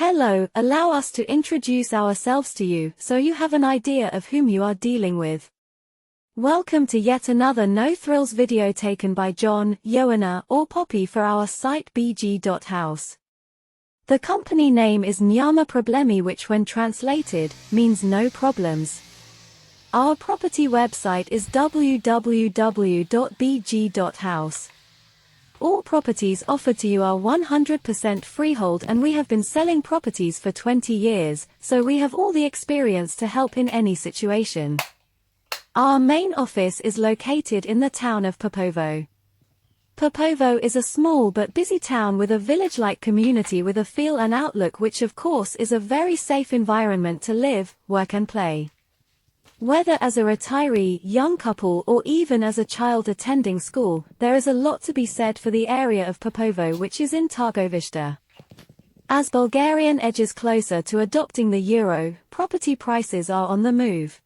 Hello, allow us to introduce ourselves to you so you have an idea of whom you are dealing with. Welcome to yet another no-thrills video taken by John, Joanna, or Poppy for our site bg.house. The company name is Nyama Problemi, which when translated, means no problems. Our property website is www.bg.house. All properties offered to you are 100% freehold, and we have been selling properties for 20 years, so we have all the experience to help in any situation. Our main office is located in the town of Popovo. Popovo is a small but busy town with a village-like community with a feel and outlook, which of course is a very safe environment to live, work and play. Whether as a retiree, young couple, or even as a child attending school, there is a lot to be said for the area of Popovo, which is in Targovishta. As Bulgarian edges closer to adopting the euro, property prices are on the move.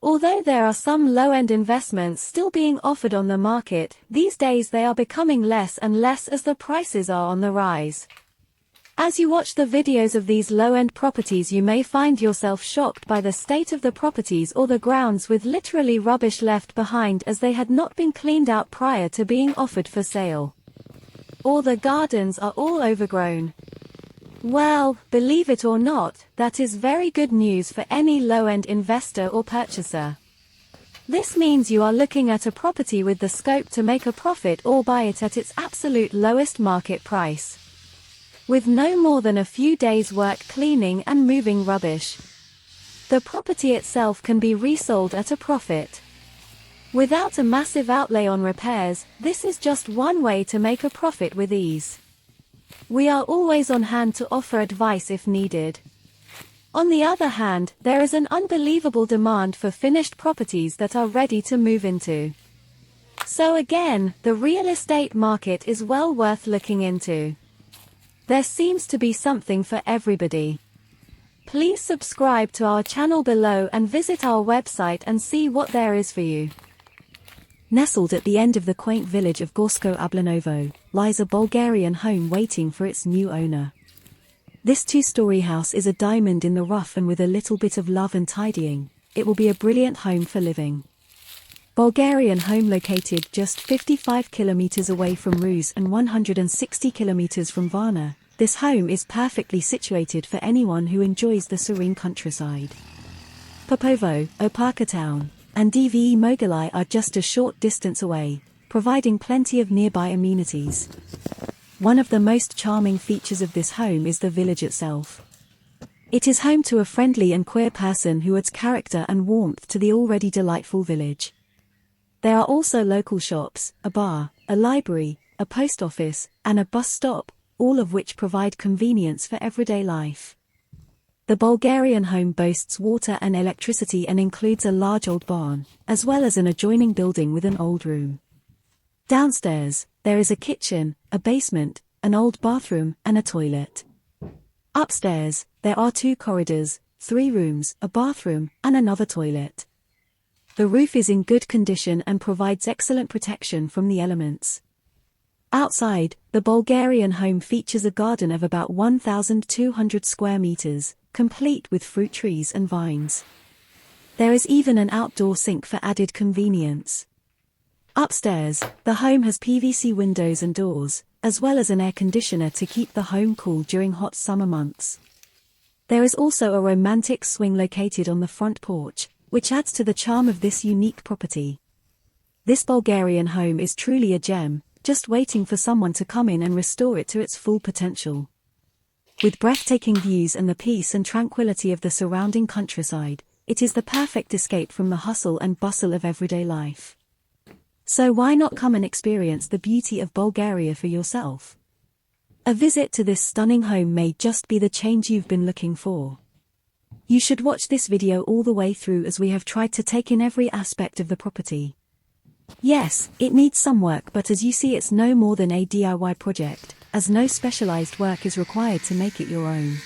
Although there are some low-end investments still being offered on the market, these days they are becoming less and less as the prices are on the rise. As you watch the videos of these low-end properties, you may find yourself shocked by the state of the properties or the grounds, with literally rubbish left behind as they had not been cleaned out prior to being offered for sale. Or the gardens are all overgrown. Well, believe it or not, that is very good news for any low-end investor or purchaser. This means you are looking at a property with the scope to make a profit or buy it at its absolute lowest market price, with no more than a few days' work cleaning and moving rubbish. The property itself can be resold at a profit. Without a massive outlay on repairs, this is just one way to make a profit with ease. We are always on hand to offer advice if needed. On the other hand, there is an unbelievable demand for finished properties that are ready to move into. So again, the real estate market is well worth looking into. There seems to be something for everybody. Please subscribe to our channel below and visit our website and see what there is for you. Nestled at the end of the quaint village of Gorsko Ablanovo, lies a Bulgarian home waiting for its new owner. This two-story house is a diamond in the rough, and with a little bit of love and tidying, it will be a brilliant home for living. Bulgarian home located just 55 kilometers away from Ruse and 160 kilometers from Varna, this home is perfectly situated for anyone who enjoys the serene countryside. Popovo, Opaka town, and Dve Mogili are just a short distance away, providing plenty of nearby amenities. One of the most charming features of this home is the village itself. It is home to a friendly and queer person who adds character and warmth to the already delightful village. There are also local shops, a bar, a library, a post office, and a bus stop, all of which provide convenience for everyday life. The Bulgarian home boasts water and electricity and includes a large old barn, as well as an adjoining building with an old room. Downstairs, there is a kitchen, a basement, an old bathroom, and a toilet. Upstairs, there are 2 corridors, 3 rooms, a bathroom, and another toilet. The roof is in good condition and provides excellent protection from the elements. Outside, the Bulgarian home features a garden of about 1,200 square meters, complete with fruit trees and vines. There is even an outdoor sink for added convenience. Upstairs, the home has PVC windows and doors, as well as an air conditioner to keep the home cool during hot summer months. There is also a romantic swing located on the front porch, which adds to the charm of this unique property. This Bulgarian home is truly a gem, just waiting for someone to come in and restore it to its full potential. With breathtaking views and the peace and tranquility of the surrounding countryside, it is the perfect escape from the hustle and bustle of everyday life. So why not come and experience the beauty of Bulgaria for yourself? A visit to this stunning home may just be the change you've been looking for. You should watch this video all the way through, as we have tried to take in every aspect of the property. Yes, it needs some work, but as you see, it's no more than a DIY project, as no specialized work is required to make it your own.